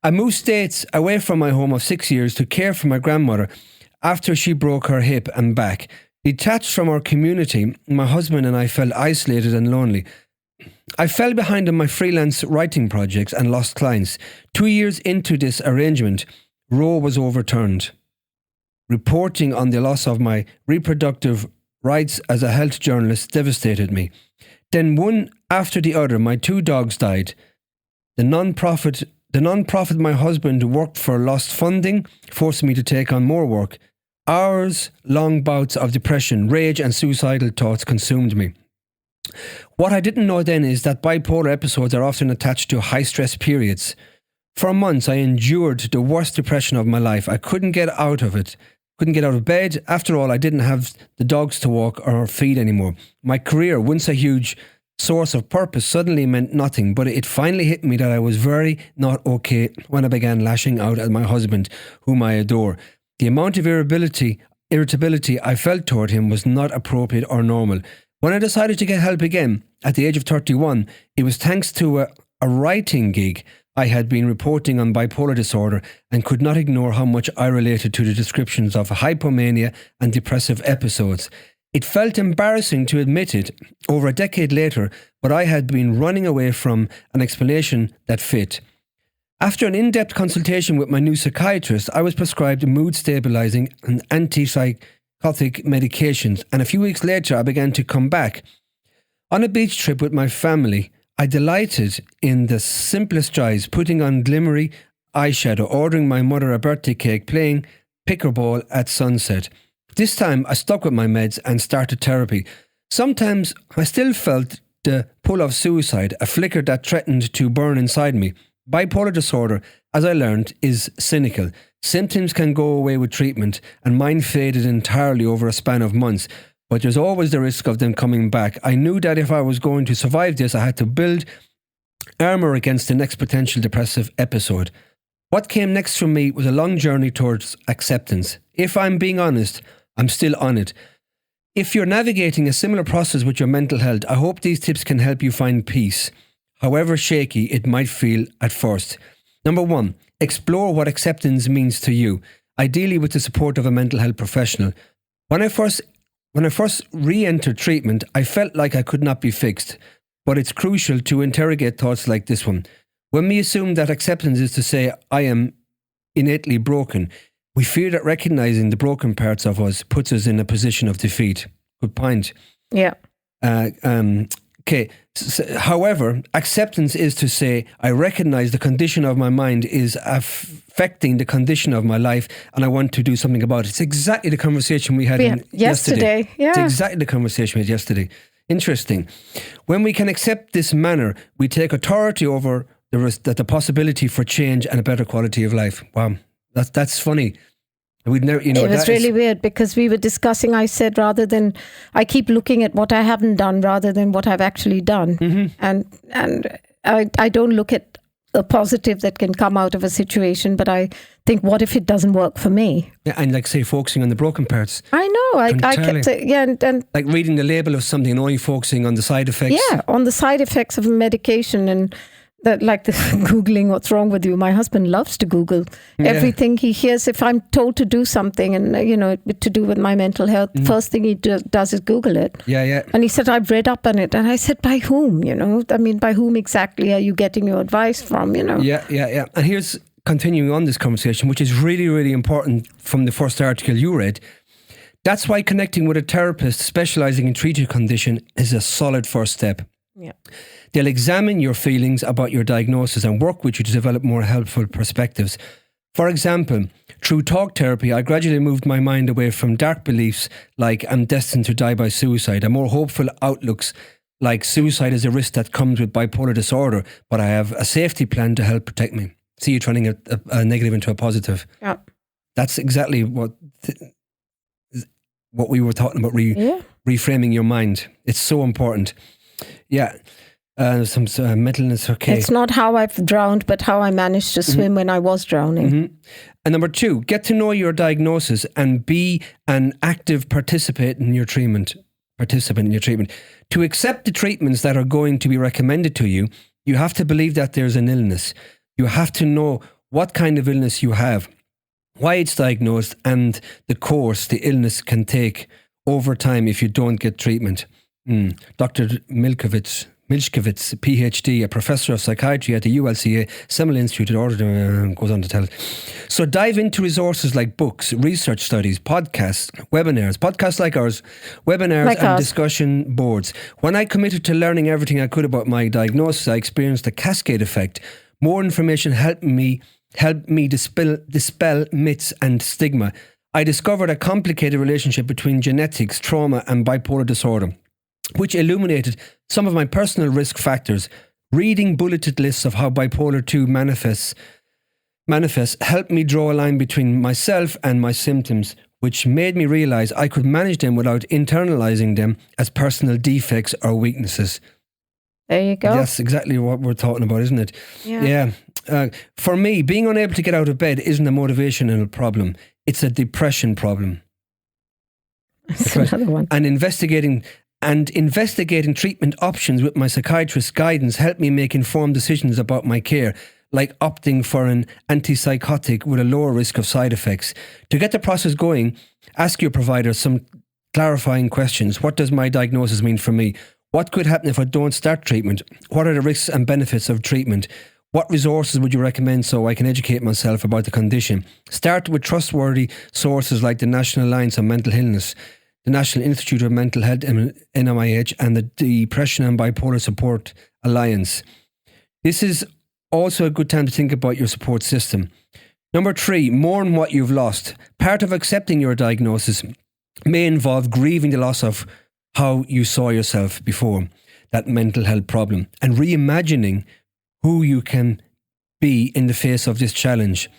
[SPEAKER 3] I moved states away from my home of 6 years to care for my grandmother after she broke her hip and back. Detached from our community, my husband and I felt isolated and lonely. I fell behind on my freelance writing projects and lost clients. 2 years into this arrangement, Roe was overturned. Reporting on the loss of my reproductive rights as a health journalist devastated me. Then one after the other, my 2 dogs died. The non-profit my husband worked for lost funding, forcing me to take on more work. Hours-long bouts of depression, rage and suicidal thoughts consumed me. What I didn't know then is that bipolar episodes are often attached to high-stress periods. For months, I endured the worst depression of my life. I couldn't get out of it Couldn't get out of bed. After all, I didn't have the dogs to walk or feed anymore. My career, once a huge source of purpose, suddenly meant nothing. But it finally hit me that I was very not okay when I began lashing out at my husband, whom I adore. The amount of irritability I felt toward him was not appropriate or normal. When I decided to get help again, at the age of 31, it was thanks to a writing gig. I had been reporting on bipolar disorder and could not ignore how much I related to the descriptions of hypomania and depressive episodes. It felt embarrassing to admit it over a decade later, but I had been running away from an explanation that fit. After an in-depth consultation with my new psychiatrist, I was prescribed mood-stabilizing and antipsychotic medications, and a few weeks later I began to come back. On a beach trip with my family, I delighted in the simplest joys, putting on glimmery eyeshadow, ordering my mother a birthday cake, playing pickleball at sunset. This time I stuck with my meds and started therapy. Sometimes I still felt the pull of suicide, a flicker that threatened to burn inside me. Bipolar disorder, as I learned, is cynical. Symptoms can go away with treatment, and mine faded entirely over a span of months. But there's always the risk of them coming back. I knew that if I was going to survive this, I had to build armour against the next potential depressive episode. What came next for me was a long journey towards acceptance. If I'm being honest, I'm still on it. If you're navigating a similar process with your mental health, I hope these tips can help you find peace, however shaky it might feel at first. Number 1, explore what acceptance means to you, ideally with the support of a mental health professional. When I first re-entered treatment, I felt like I could not be fixed, but it's crucial to interrogate thoughts like this one. When we assume that acceptance is to say, I am innately broken, we fear that recognizing the broken parts of us puts us in a position of defeat. Good point.
[SPEAKER 4] Yeah.
[SPEAKER 3] Okay. However, acceptance is to say, I recognize the condition of my mind is affecting the condition of my life and I want to do something about it. It's exactly the conversation we had yesterday.
[SPEAKER 4] Yeah.
[SPEAKER 3] It's exactly the conversation we had yesterday. Interesting. When we can accept this manner, we take authority over the possibility for change and a better quality of life. Wow. That's funny. We'd never,
[SPEAKER 4] it was really weird because we were discussing, I said, rather than, I keep looking at what I haven't done rather than what I've actually done.
[SPEAKER 3] Mm-hmm.
[SPEAKER 4] And I don't look at the positive that can come out of a situation, but I think, what if it doesn't work for me?
[SPEAKER 3] Yeah, and like say, focusing on the broken parts.
[SPEAKER 4] I know. I kept saying, and
[SPEAKER 3] like reading the label of something and only focusing on the side effects.
[SPEAKER 4] Yeah, on the side effects of a medication and that, like the Googling what's wrong with you. My husband loves to Google everything he hears. If I'm told to do something and, to do with my mental health, the first thing he does is Google it.
[SPEAKER 3] Yeah.
[SPEAKER 4] And he said, I've read up on it. And I said, by whom, by whom exactly are you getting your advice from,
[SPEAKER 3] Yeah. And here's continuing on this conversation, which is really, really important from the first article you read. That's why connecting with a therapist specializing in treating condition is a solid first step.
[SPEAKER 4] Yeah.
[SPEAKER 3] They'll examine your feelings about your diagnosis and work with you to develop more helpful perspectives. For example, through talk therapy, I gradually moved my mind away from dark beliefs like I'm destined to die by suicide and more hopeful outlooks like suicide is a risk that comes with bipolar disorder, but I have a safety plan to help protect me. See, you're turning a negative into a positive.
[SPEAKER 4] Yeah.
[SPEAKER 3] That's exactly what we were talking about, reframing your mind. It's so important. Yeah. Some mentalness, okay.
[SPEAKER 4] It's not how I've drowned, but how I managed to swim when I was drowning.
[SPEAKER 3] Mm-hmm. And number 2, get to know your diagnosis and be an active participant in your treatment. To accept the treatments that are going to be recommended to you, you have to believe that there's an illness. You have to know what kind of illness you have, why it's diagnosed, and the course the illness can take over time if you don't get treatment. Dr. Milkovits, PhD, a professor of psychiatry at the ULCA, Semel Institute, goes on to tell us. So dive into resources like books, research studies, podcasts like ours, webinars, discussion boards. When I committed to learning everything I could about my diagnosis, I experienced a cascade effect. More information helped me dispel myths and stigma. I discovered a complicated relationship between genetics, trauma, and bipolar disorder, which illuminated some of my personal risk factors. Reading bulleted lists of how bipolar 2 manifests helped me draw a line between myself and my symptoms, which made me realize I could manage them without internalizing them as personal defects or weaknesses.
[SPEAKER 4] There you go.
[SPEAKER 3] That's exactly what we're talking about, isn't it?
[SPEAKER 4] Yeah.
[SPEAKER 3] For me, being unable to get out of bed isn't a motivational problem. It's a depression problem.
[SPEAKER 4] That's another one.
[SPEAKER 3] And investigating treatment options with my psychiatrist's guidance helped me make informed decisions about my care, like opting for an antipsychotic with a lower risk of side effects. To get the process going, ask your provider some clarifying questions. What does my diagnosis mean for me? What could happen if I don't start treatment? What are the risks and benefits of treatment? What resources would you recommend so I can educate myself about the condition? Start with trustworthy sources like the National Alliance on Mental Illness, the National Institute of Mental Health, NIH, and the Depression and Bipolar Support Alliance. This is also a good time to think about your support system. Number 3, mourn what you've lost. Part of accepting your diagnosis may involve grieving the loss of how you saw yourself before that mental health problem and reimagining who you can be in the face of this challenge.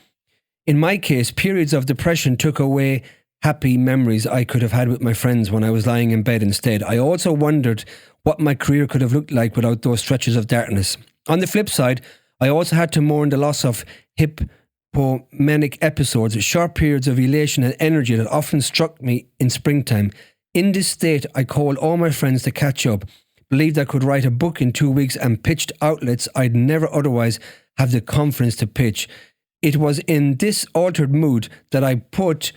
[SPEAKER 3] In my case, periods of depression took away happy memories I could have had with my friends when I was lying in bed instead. I also wondered what my career could have looked like without those stretches of darkness. On the flip side, I also had to mourn the loss of hypomanic episodes, short periods of elation and energy that often struck me in springtime. In this state, I called all my friends to catch up, believed I could write a book in 2 weeks, and pitched outlets I'd never otherwise have the confidence to pitch. It was in this altered mood that I put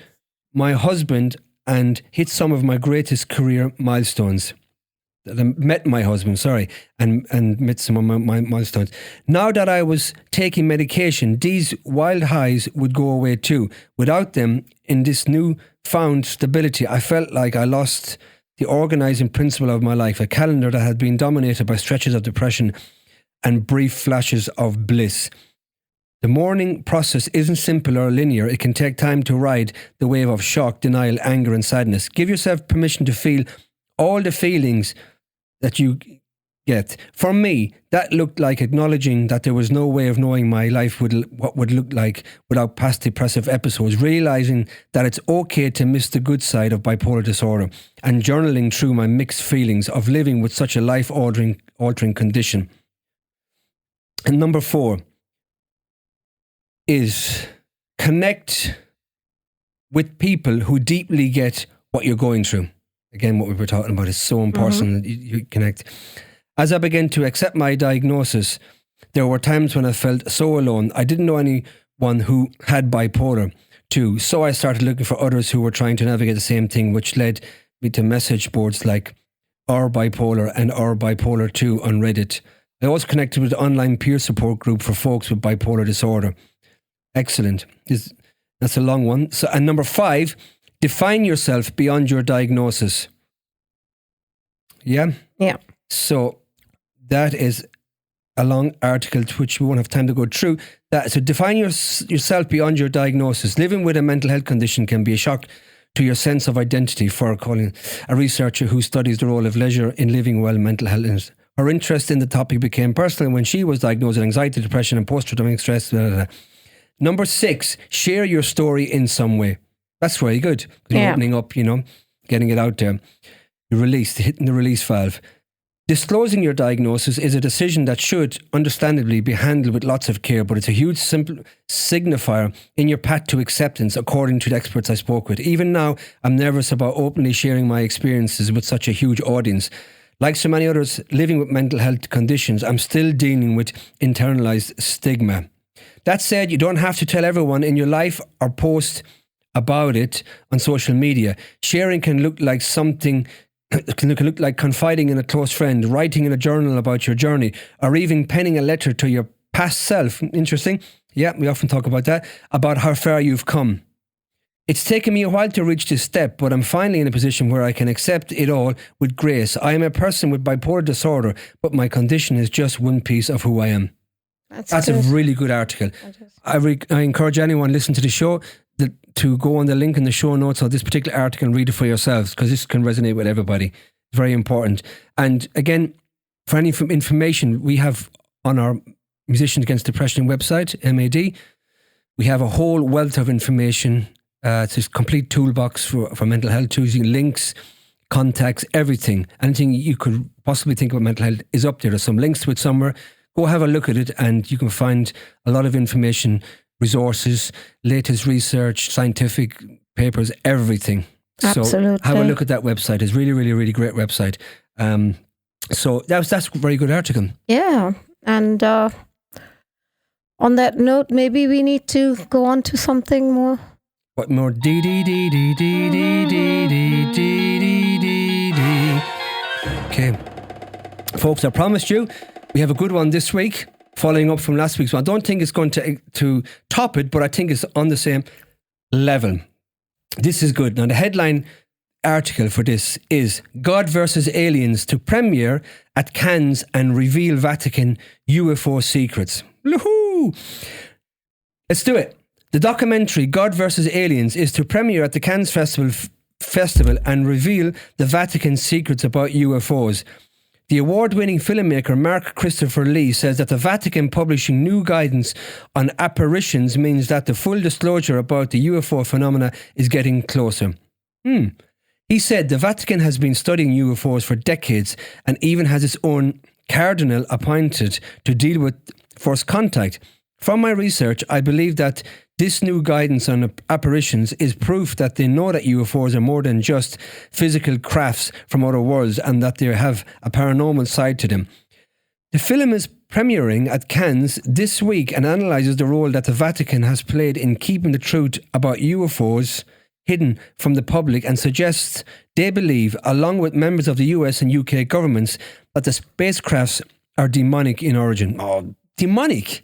[SPEAKER 3] my husband and hit some of my greatest career milestones. That I met my husband, and met some of my milestones. Now that I was taking medication, these wild highs would go away too. Without them, in this newfound stability, I felt like I lost the organising principle of my life, a calendar that had been dominated by stretches of depression and brief flashes of bliss. The mourning process isn't simple or linear. It can take time to ride the wave of shock, denial, anger and sadness. Give yourself permission to feel all the feelings that you get. For me, that looked like acknowledging that there was no way of knowing my life what would look like without past depressive episodes, realising that it's okay to miss the good side of bipolar disorder, and journaling through my mixed feelings of living with such a life-altering condition. And number 4 is connect with people who deeply get what you're going through. Again, what we were talking about is so important that you connect. As I began to accept my diagnosis, there were times when I felt so alone. I didn't know anyone who had bipolar too, so I started looking for others who were trying to navigate the same thing, which led me to message boards like Our Bipolar and Our Bipolar 2 on Reddit. I also connected with an online peer support group for folks with bipolar disorder. Excellent. That's a long one. So, and number 5, define yourself beyond your diagnosis. Yeah?
[SPEAKER 4] Yeah.
[SPEAKER 3] So that is a long article which we won't have time to go through. So define yourself beyond your diagnosis. Living with a mental health condition can be a shock to your sense of identity, for calling a researcher who studies the role of leisure in living well mental health illness. Her interest in the topic became personal when she was diagnosed with anxiety, depression and post-traumatic stress. Blah, blah, blah. Number 6, share your story in some way. That's very good. You're opening up, getting it out there. You hitting the release valve. Disclosing your diagnosis is a decision that should, understandably, be handled with lots of care, but it's a huge simple signifier in your path to acceptance, according to the experts I spoke with. Even now, I'm nervous about openly sharing my experiences with such a huge audience. Like so many others living with mental health conditions, I'm still dealing with internalized stigma. That said, you don't have to tell everyone in your life or post about it on social media. Sharing can look like confiding in a close friend, writing in a journal about your journey, or even penning a letter to your past self. Interesting. Yeah, we often talk about that, about how far you've come. It's taken me a while to reach this step, but I'm finally in a position where I can accept it all with grace. I am a person with bipolar disorder, but my condition is just one piece of who I am. That's a really good article. I encourage anyone listening to the show to go on the link in the show notes of this particular article and read it for yourselves, because this can resonate with everybody. It's very important. And again, for any information, we have on our Musicians Against Depression website, MAD, we have a whole wealth of information It's a complete toolbox for mental health, using links, contacts, everything. Anything you could possibly think about mental health is up there. There's some links to it somewhere. Go have a look at it and you can find a lot of information, resources, latest research, scientific papers, everything.
[SPEAKER 4] Absolutely.
[SPEAKER 3] So have a look at that website. It's really, really, really great website. So that's a very good article.
[SPEAKER 4] Yeah. And on that note, maybe we need to go on to something more.
[SPEAKER 3] What more? D. Okay. Folks, I promised you we have a good one this week, following up from last week's one. I don't think it's going to top it, but I think it's on the same level. This is good. Now, the headline article for this is God versus Aliens to premiere at Cannes and reveal Vatican UFO secrets. Woohoo! Let's do it. The documentary God versus Aliens is to premiere at the Cannes Festival and reveal the Vatican's secrets about UFOs. The award-winning filmmaker Mark Christopher Lee says that the Vatican publishing new guidance on apparitions means that the full disclosure about the UFO phenomena is getting closer. He said the Vatican has been studying UFOs for decades and even has its own cardinal appointed to deal with first contact. From my research, I believe that this new guidance on apparitions is proof that they know that UFOs are more than just physical crafts from other worlds and that they have a paranormal side to them. The film is premiering at Cannes this week and analyses the role that the Vatican has played in keeping the truth about UFOs hidden from the public and suggests they believe, along with members of the US and UK governments, that the spacecrafts are demonic in origin. Oh, demonic!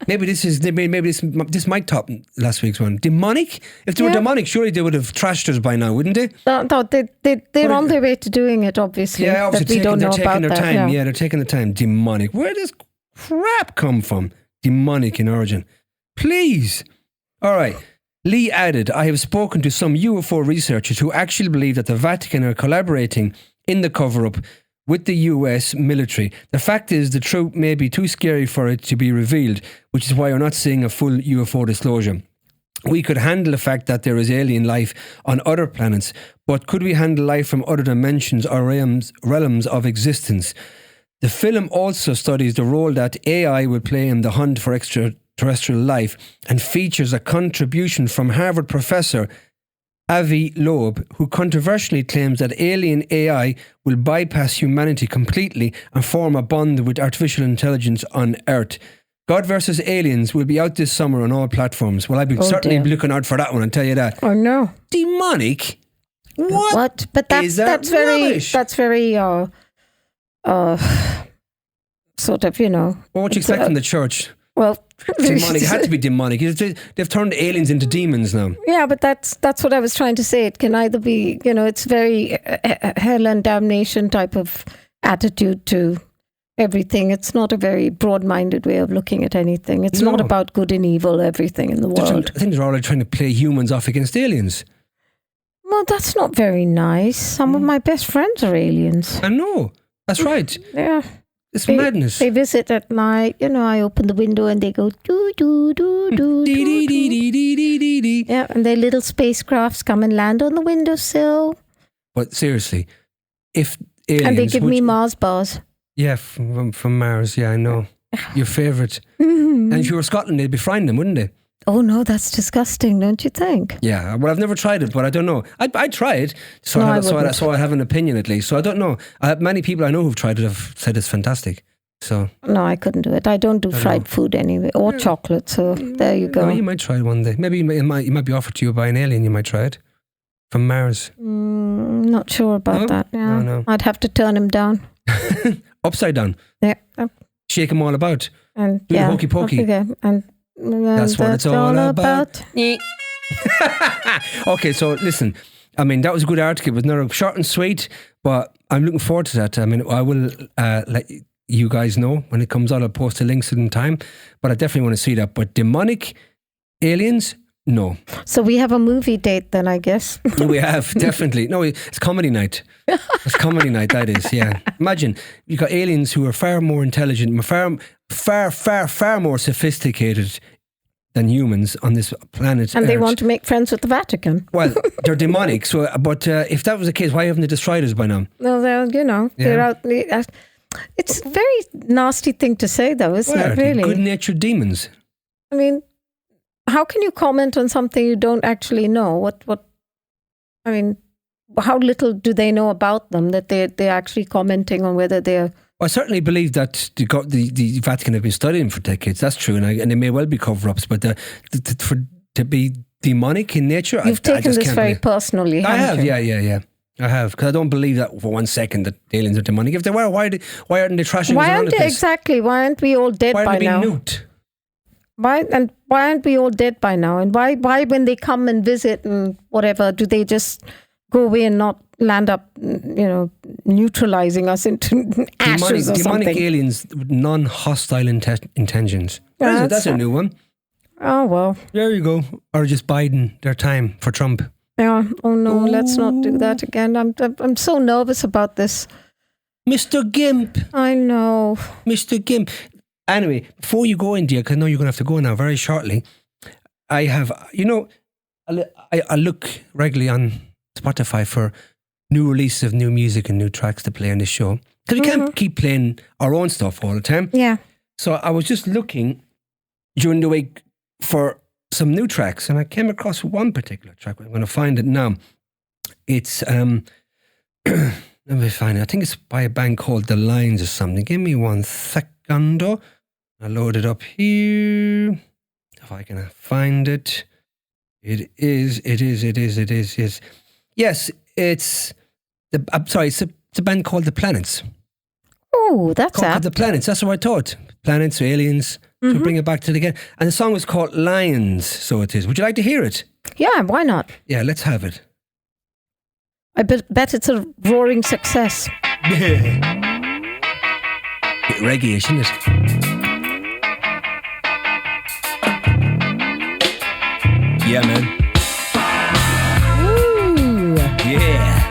[SPEAKER 3] Maybe this might top last week's one. Demonic? If they were demonic, surely they would have trashed us by now, wouldn't they?
[SPEAKER 4] No, they're on their way to doing it, obviously.
[SPEAKER 3] Yeah, obviously
[SPEAKER 4] they're
[SPEAKER 3] taking their time. Yeah, they're taking the time. Demonic. Where does crap come from? Demonic in origin. Please. All right. Lee added, I have spoken to some UFO researchers who actually believe that the Vatican are collaborating in the cover-up with the US military. The fact is, the truth may be too scary for it to be revealed, which is why we're not seeing a full UFO disclosure. We could handle the fact that there is alien life on other planets, but could we handle life from other dimensions or realms of existence? The film also studies the role that AI will play in the hunt for extraterrestrial life and features a contribution from Harvard professor Avi Loeb, who controversially claims that alien AI will bypass humanity completely and form a bond with artificial intelligence on Earth. God versus Aliens will be out this summer on all platforms. Well, I'd be certainly be looking out for that one, I'll tell you that.
[SPEAKER 4] Oh no.
[SPEAKER 3] Demonic? What?
[SPEAKER 4] But that's very sort of, you know.
[SPEAKER 3] What would you expect from the church?
[SPEAKER 4] Well,
[SPEAKER 3] demonic. It had to be demonic. They've turned aliens into demons now.
[SPEAKER 4] Yeah, but that's what I was trying to say. It can either be, you know, it's very hell and damnation type of attitude to everything. It's not a very broad-minded way of looking at anything. It's not about good and evil, everything in the world.
[SPEAKER 3] I think they're all trying to play humans off against aliens.
[SPEAKER 4] Well, that's not very nice. Some of my best friends are aliens.
[SPEAKER 3] I know. That's right.
[SPEAKER 4] Yeah.
[SPEAKER 3] It's madness.
[SPEAKER 4] They visit at night. You know, I open the window and they go doo doo doo doo doo doo. Yeah, and their little spacecrafts come and land on the windowsill.
[SPEAKER 3] But seriously, if aliens...
[SPEAKER 4] And they give me Mars bars.
[SPEAKER 3] Yeah, from Mars. Yeah, I know. Your favourite. And if you were Scotland, they'd be frying them, wouldn't they?
[SPEAKER 4] Oh no, that's disgusting, don't you think?
[SPEAKER 3] Yeah, well, I've never tried it, but I don't know. I'd try it, so I have an opinion at least. So I don't know. Many people I know who've tried it have said it's fantastic. So
[SPEAKER 4] no, I couldn't do it. I don't do fried food anyway, or chocolate. So there you go.
[SPEAKER 3] No, you might try it one day. Maybe it might be offered to you by an alien. You might try it from Mars.
[SPEAKER 4] Not sure about that. Yeah.
[SPEAKER 3] No.
[SPEAKER 4] I'd have to turn him down.
[SPEAKER 3] Upside down.
[SPEAKER 4] Yeah.
[SPEAKER 3] Shake him all about.
[SPEAKER 4] And
[SPEAKER 3] do the hokey pokey.
[SPEAKER 4] Okay, and
[SPEAKER 3] that's what it's all about. Okay, so listen, I mean, that was a good article. It was not short and sweet, but I'm looking forward to that. I mean, I will let you guys know when it comes out. I'll post the links in time, but I definitely want to see that. But demonic aliens, no.
[SPEAKER 4] So we have a movie date then, I guess.
[SPEAKER 3] We have, definitely. No, it's comedy night. It's comedy night, that is, yeah. Imagine, you've got aliens who are far more intelligent, far more sophisticated than humans on this planet.
[SPEAKER 4] And they
[SPEAKER 3] Earth.
[SPEAKER 4] want to make friends with the Vatican.
[SPEAKER 3] Well, they're demonic. So, but if that was the case, why haven't they destroyed us by now?
[SPEAKER 4] Well, they're out. It's a very nasty thing to say, though, isn't it? Really,
[SPEAKER 3] good-natured demons.
[SPEAKER 4] I mean, how can you comment on something you don't actually know? What? I mean, how little do they know about them that they're actually commenting on whether they're...
[SPEAKER 3] I certainly believe that the Vatican have been studying for decades. That's true, and they may well be cover-ups, but to be demonic in nature...
[SPEAKER 4] You've taken this very personally, haven't you?
[SPEAKER 3] Yeah. I have, because I don't believe that for 1 second that aliens are demonic. If they were, why aren't they trashing us around the place?
[SPEAKER 4] Exactly, why aren't we all dead by now?
[SPEAKER 3] Why aren't they being nuked?
[SPEAKER 4] Why aren't we all dead by now? And why when they come and visit and whatever, do they just go away and not land up, neutralizing us into ashes or something?
[SPEAKER 3] Demonic aliens with non-hostile intentions. That's a new one.
[SPEAKER 4] Oh, well.
[SPEAKER 3] There you go. Or just biding their time for Trump.
[SPEAKER 4] Yeah. Oh, no, let's not do that again. I'm so nervous about this.
[SPEAKER 3] Mr. Gimp.
[SPEAKER 4] I know.
[SPEAKER 3] Mr. Gimp. Anyway, before you go, India, because I know you're going to have to go now very shortly, I have, I look regularly on Spotify for new releases of new music and new tracks to play on this show. Because we can't keep playing our own stuff all the time.
[SPEAKER 4] Yeah.
[SPEAKER 3] So I was just looking during the week for some new tracks, and I came across one particular track. I'm going to find it now. It's, let me find it. I think it's by a band called The Lines or something. Give me 1 secondo. I'll load it up here. If I can find it. It is. Yes, it's a band called The Planets.
[SPEAKER 4] Oh, that's
[SPEAKER 3] called The Planets. That's what I thought. Planets or aliens. To bring it back to it again. And the song is called Lions, so it is. Would you like to hear it?
[SPEAKER 4] Yeah, why not?
[SPEAKER 3] Yeah, let's have it.
[SPEAKER 4] I bet it's a roaring success.
[SPEAKER 3] Bit reggae-ish, isn't it? Yeah, man.
[SPEAKER 4] Ooh.
[SPEAKER 3] Yeah.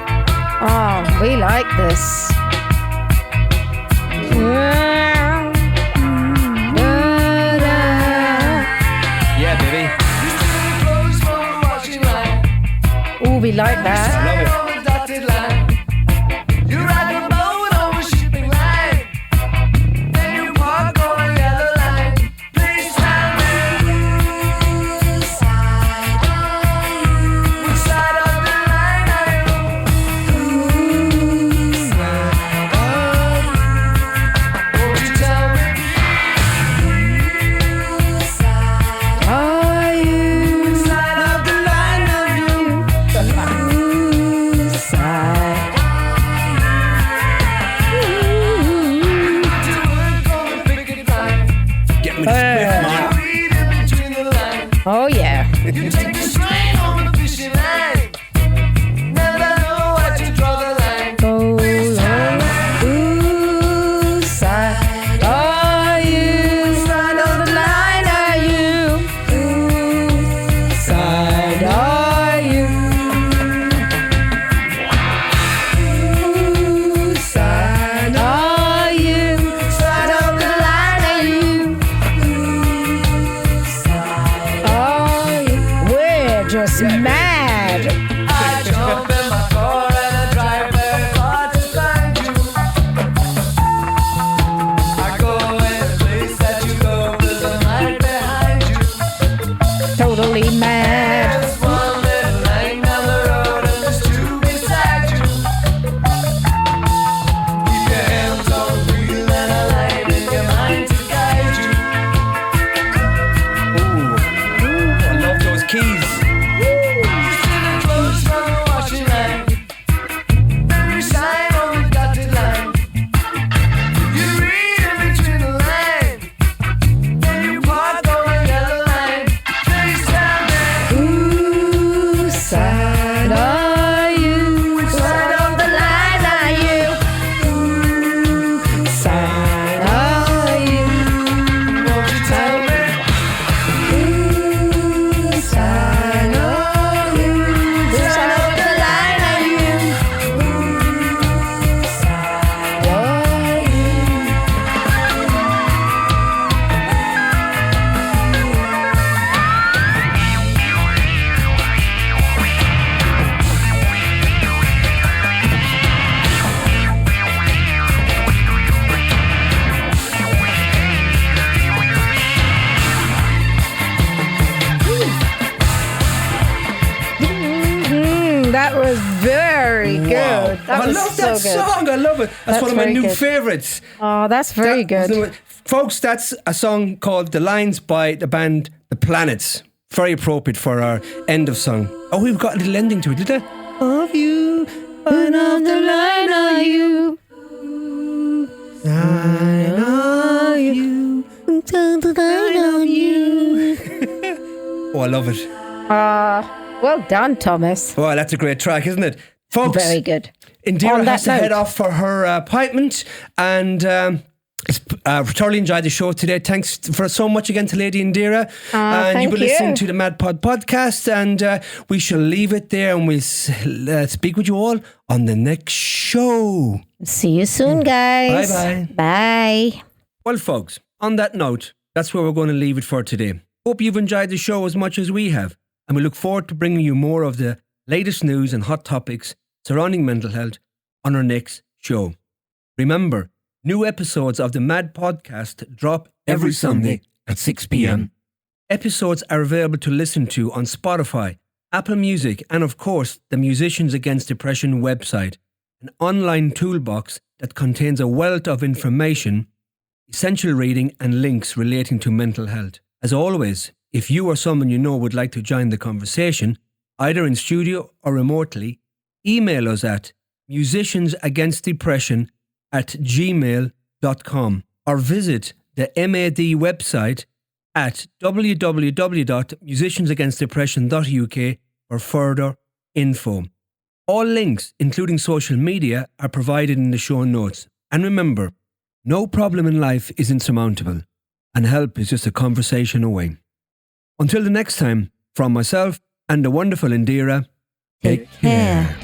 [SPEAKER 4] Oh, we like this.
[SPEAKER 3] Yeah, baby.
[SPEAKER 4] Ooh, we like that.
[SPEAKER 3] I love it.
[SPEAKER 4] Oh, yeah. That was very good.
[SPEAKER 3] Wow.
[SPEAKER 4] That
[SPEAKER 3] I
[SPEAKER 4] was
[SPEAKER 3] love
[SPEAKER 4] so
[SPEAKER 3] that
[SPEAKER 4] good.
[SPEAKER 3] song. I love it. That's one of my
[SPEAKER 4] very
[SPEAKER 3] new
[SPEAKER 4] good.
[SPEAKER 3] favourites.
[SPEAKER 4] Oh, that's very good.
[SPEAKER 3] Folks, that's a song called The Lines by the band The Planets. Very appropriate for our end of song. Oh, we've got a little ending to it, did I? Of you,
[SPEAKER 4] One of the line are you.
[SPEAKER 3] I love you. Oh, I love it.
[SPEAKER 4] Well done, Thomas.
[SPEAKER 3] Well, that's a great track, isn't it? Folks,
[SPEAKER 4] Very good.
[SPEAKER 3] Indira
[SPEAKER 4] On
[SPEAKER 3] has
[SPEAKER 4] that
[SPEAKER 3] to head
[SPEAKER 4] note.
[SPEAKER 3] off for her appointment, and thoroughly enjoyed the show today. Thanks for so much again to Lady Indira. And
[SPEAKER 4] thank
[SPEAKER 3] you've been listening
[SPEAKER 4] you.
[SPEAKER 3] to the Mad Pod podcast, and we shall leave it there, and we'll speak with you all on the next show.
[SPEAKER 4] See you soon, guys.
[SPEAKER 3] Bye-bye.
[SPEAKER 4] Bye.
[SPEAKER 3] Well, folks, on that note, that's where we're going to leave it for today. Hope you've enjoyed the show as much as we have, and we look forward to bringing you more of the latest news and hot topics surrounding mental health on our next show. Remember, new episodes of the Mad Podcast drop every Sunday at 6 p.m. Episodes are available to listen to on Spotify, Apple Music, and of course, the Musicians Against Depression website, an online toolbox that contains a wealth of information, essential reading, and links relating to mental health. As always, if you or someone you know would like to join the conversation, either in studio or remotely, email us at musiciansagainstdepression@gmail.com or visit the MAD website at www.musiciansagainstdepression.uk for further info. All links, including social media, are provided in the show notes. And remember, no problem in life is insurmountable, and help is just a conversation away. Until the next time, from myself and the wonderful Indira, take care.